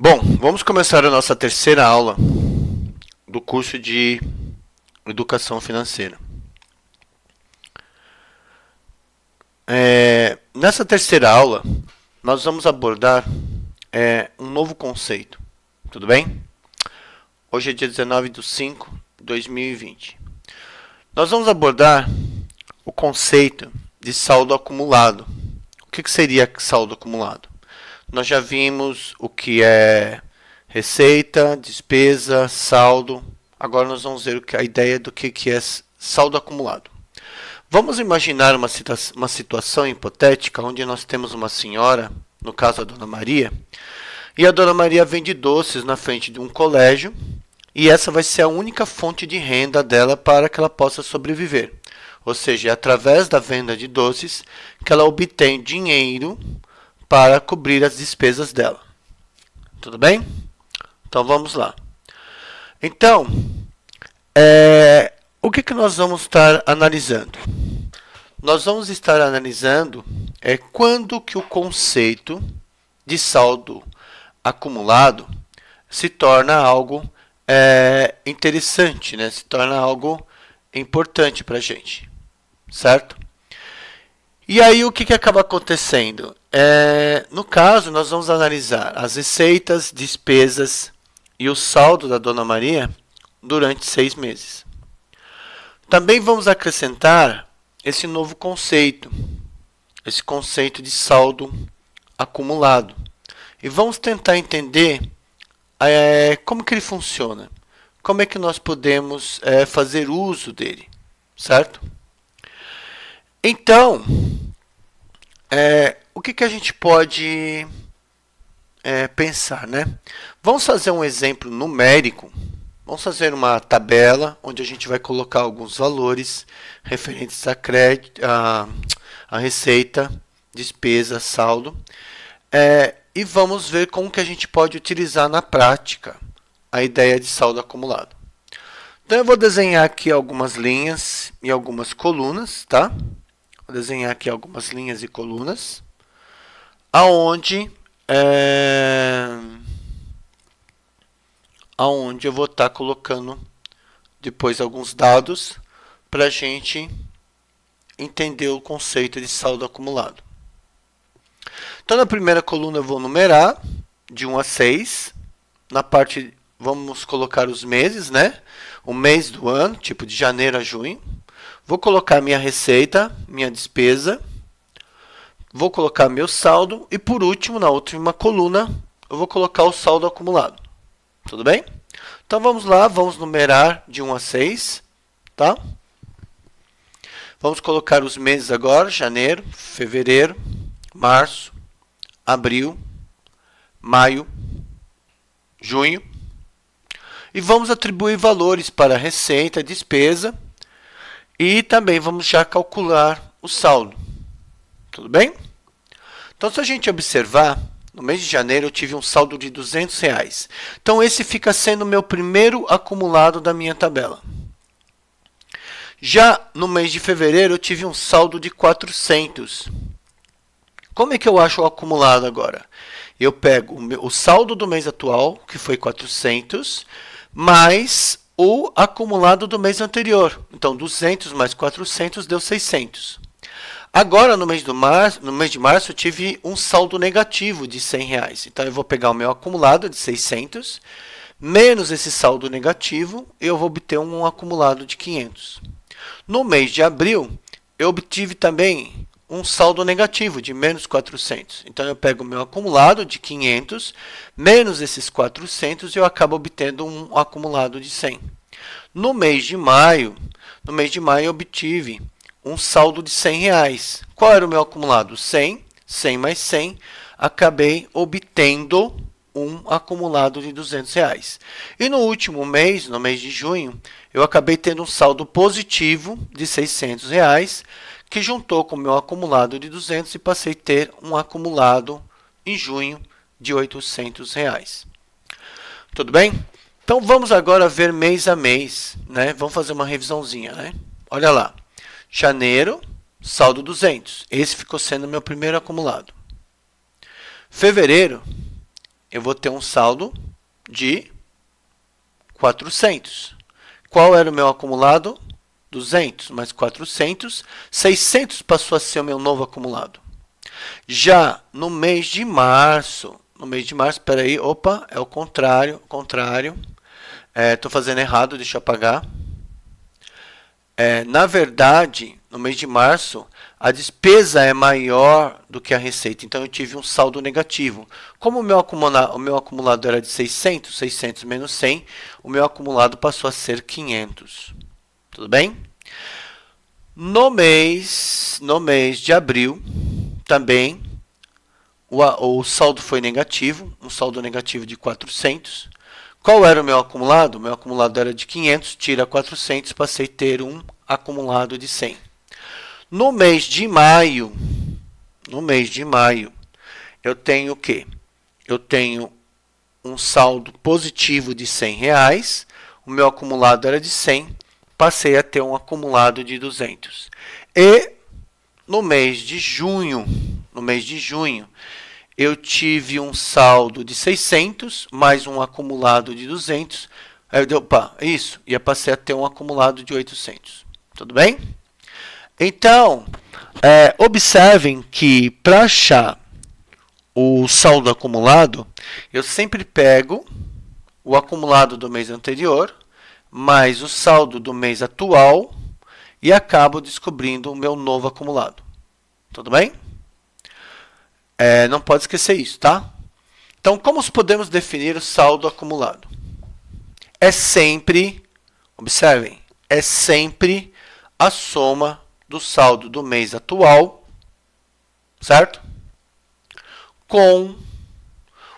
Bom, vamos começar a nossa terceira aula do curso de Educação Financeira. Nessa terceira aula, nós vamos abordar um novo conceito, tudo bem? Hoje é dia 19/5/2020. Nós vamos abordar o conceito de saldo acumulado. O que seria saldo acumulado? Nós já vimos o que é receita, despesa, saldo. Agora nós vamos ver a ideia do que é saldo acumulado. Vamos imaginar uma situação hipotética onde nós temos uma senhora, no caso a Dona Maria, e a Dona Maria vende doces na frente de um colégio, e essa vai ser a única fonte de renda dela para que ela possa sobreviver. Ou seja, é através da venda de doces que ela obtém dinheiro para cobrir as despesas dela. Tudo bem? Então vamos lá. Então, o que nós vamos estar analisando? Nós vamos estar analisando quando que o conceito de saldo acumulado se torna algo interessante, né? Se torna algo importante para a gente, certo? E aí o que acaba acontecendo? No caso, nós vamos analisar as receitas, despesas e o saldo da Dona Maria durante 6 meses. Também vamos acrescentar esse novo conceito, esse conceito de saldo acumulado. E vamos tentar entender como que ele funciona, como é que nós podemos fazer uso dele, certo? Então, o que a gente pode pensar, né? Vamos fazer um exemplo numérico. Vamos fazer uma tabela onde a gente vai colocar alguns valores referentes a crédito, a receita, despesa, saldo, e vamos ver como que a gente pode utilizar na prática a ideia de saldo acumulado. Então eu vou desenhar aqui algumas linhas e algumas colunas, tá? Vou desenhar aqui algumas linhas e colunas, aonde eu vou estar colocando depois alguns dados para a gente entender o conceito de saldo acumulado. Então, na primeira coluna eu vou numerar de 1 a 6. Na parte, vamos colocar os meses, né? O mês do ano, tipo de janeiro a junho. Vou colocar minha receita, minha despesa. Vou colocar meu saldo. E por último, na última coluna, eu vou colocar o saldo acumulado. Tudo bem? Então vamos lá, vamos numerar de 1 a 6. Tá? Vamos colocar os meses agora: janeiro, fevereiro, março, abril, maio, junho. E vamos atribuir valores para receita, despesa. E também vamos já calcular o saldo. Tudo bem? Então, se a gente observar, no mês de janeiro eu tive um saldo de R$200. Então, esse fica sendo o meu primeiro acumulado da minha tabela. Já no mês de fevereiro eu tive um saldo de 400. Como é que eu acho o acumulado agora? Eu pego o saldo do mês atual, que foi 400, mais o acumulado do mês anterior. Então, 200 mais 400 deu 600. Agora, no mês de março, eu tive um saldo negativo de R$100. Então, eu vou pegar o meu acumulado de 600, menos esse saldo negativo, eu vou obter um acumulado de 500. No mês de abril, eu obtive também um saldo negativo de menos 400. Então, eu pego o meu acumulado de 500, menos esses 400, e eu acabo obtendo um acumulado de 100. No mês de maio, eu obtive um saldo de R$100. Qual era o meu acumulado? 100, 100 mais 100, acabei obtendo um acumulado de R$200. E no último mês, no mês de junho, eu acabei tendo um saldo positivo de R$600, que juntou com o meu acumulado de 200 e passei a ter um acumulado em junho de R$800. Tudo bem? Então vamos agora ver mês a mês, né? Vamos fazer uma revisãozinha, né? Olha lá. Janeiro, saldo 200. Esse ficou sendo meu primeiro acumulado. Fevereiro, eu vou ter um saldo de 400. Qual era o meu acumulado? 200 mais 400, 600 passou a ser o meu novo acumulado. Já no mês de março, espera aí, opa, é o contrário, estou fazendo errado, deixa eu apagar. Na verdade, no mês de março, a despesa é maior do que a receita, então eu tive um saldo negativo. Como o meu acumulado era de 600, 600 menos 100, o meu acumulado passou a ser 500. Tudo bem? No mês de abril, também, o saldo foi negativo, um saldo negativo de 400. Qual era o meu acumulado? O meu acumulado era de 500, tira 400, passei a ter um acumulado de 100. No mês de maio, eu tenho o quê? Eu tenho um saldo positivo de R$100, o meu acumulado era de 100, passei a ter um acumulado de 200. E no mês de junho, eu tive um saldo de 600, mais um acumulado de 200. Aí eu dei, opa, isso, e eu passei a ter um acumulado de 800. Tudo bem? Então, observem que para achar o saldo acumulado, eu sempre pego o acumulado do mês anterior, mais o saldo do mês atual, e acabo descobrindo o meu novo acumulado. Tudo bem? Não pode esquecer isso, tá? Então, como podemos definir o saldo acumulado? É sempre, observem, é sempre a soma do saldo do mês atual, certo? Com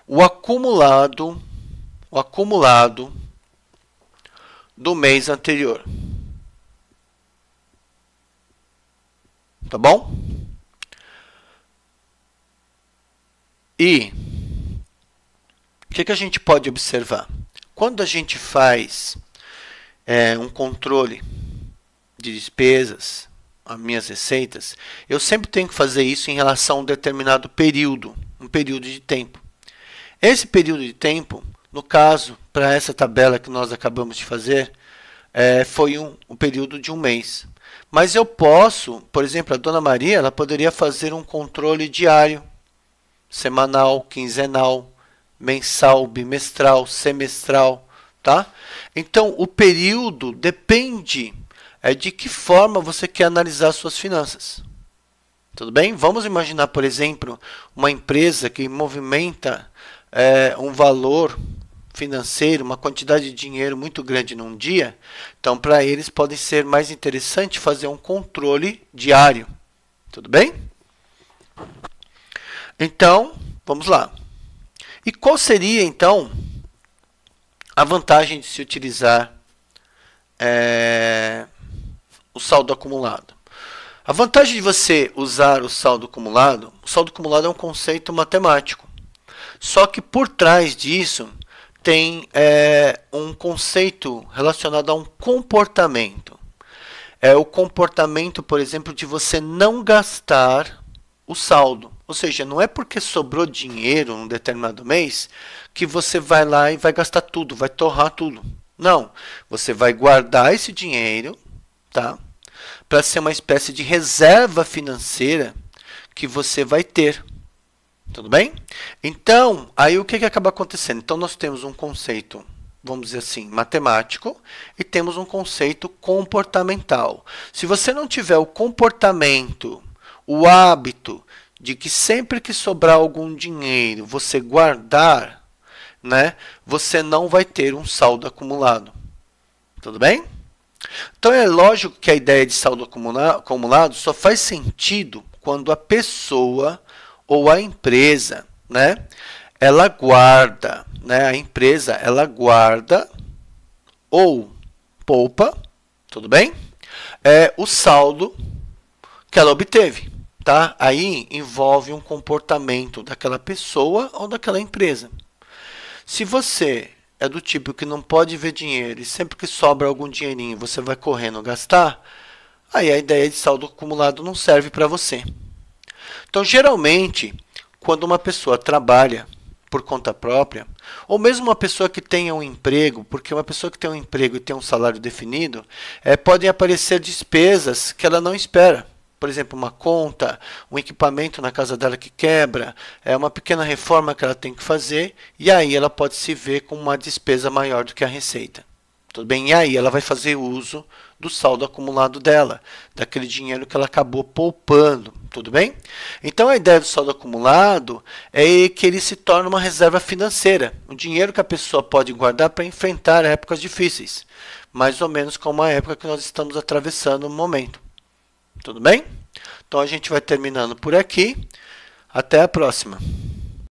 o acumulado do mês anterior. Tá bom? E o que a gente pode observar? Quando a gente faz um controle de despesas, as minhas receitas, eu sempre tenho que fazer isso em relação a um determinado período, um período de tempo. Esse período de tempo, no caso, para essa tabela que nós acabamos de fazer, foi um período de um mês. Mas eu posso, por exemplo, a Dona Maria, ela poderia fazer um controle diário, semanal, quinzenal, mensal, bimestral, semestral, tá? Então, o período depende de que forma você quer analisar suas finanças. Tudo bem? Vamos imaginar, por exemplo, uma empresa que movimenta um valor financeiro, uma quantidade de dinheiro muito grande num dia. Então, para eles, pode ser mais interessante fazer um controle diário. Tudo bem? Então, vamos lá. E qual seria, então, a vantagem de se utilizar o saldo acumulado? A vantagem de você usar o saldo acumulado é um conceito matemático. Só que por trás disso tem um conceito relacionado a um comportamento. É o comportamento, por exemplo, de você não gastar o saldo. Ou seja, não é porque sobrou dinheiro num determinado mês que você vai lá e vai gastar tudo, vai torrar tudo. Não, você vai guardar esse dinheiro, tá? Para ser uma espécie de reserva financeira que você vai ter. Tudo bem? Então, aí o que acaba acontecendo? Então, nós temos um conceito, vamos dizer assim, matemático e temos um conceito comportamental. Se você não tiver o comportamento, o hábito de que sempre que sobrar algum dinheiro você guardar, né, você não vai ter um saldo acumulado. Tudo bem? Então, é lógico que a ideia de saldo acumulado só faz sentido quando a pessoa ou a empresa, né, ela guarda, né, a empresa, ela guarda ou poupa, tudo bem? O saldo que ela obteve, tá? Aí envolve um comportamento daquela pessoa ou daquela empresa. Se você é do tipo que não pode ver dinheiro e sempre que sobra algum dinheirinho você vai correndo gastar, aí a ideia de saldo acumulado não serve para você. Então, geralmente, quando uma pessoa trabalha, por conta própria, ou mesmo uma pessoa que tenha um emprego, porque uma pessoa que tem um emprego e tem um salário definido, podem aparecer despesas que ela não espera. Por exemplo, uma conta, um equipamento na casa dela que quebra, uma pequena reforma que ela tem que fazer, e aí ela pode se ver com uma despesa maior do que a receita. Tudo bem? E aí ela vai fazer uso do saldo acumulado dela, daquele dinheiro que ela acabou poupando. Tudo bem? Então a ideia do saldo acumulado é que ele se torna uma reserva financeira, um dinheiro que a pessoa pode guardar para enfrentar épocas difíceis, mais ou menos como a época que nós estamos atravessando no momento. Tudo bem? Então a gente vai terminando por aqui. Até a próxima.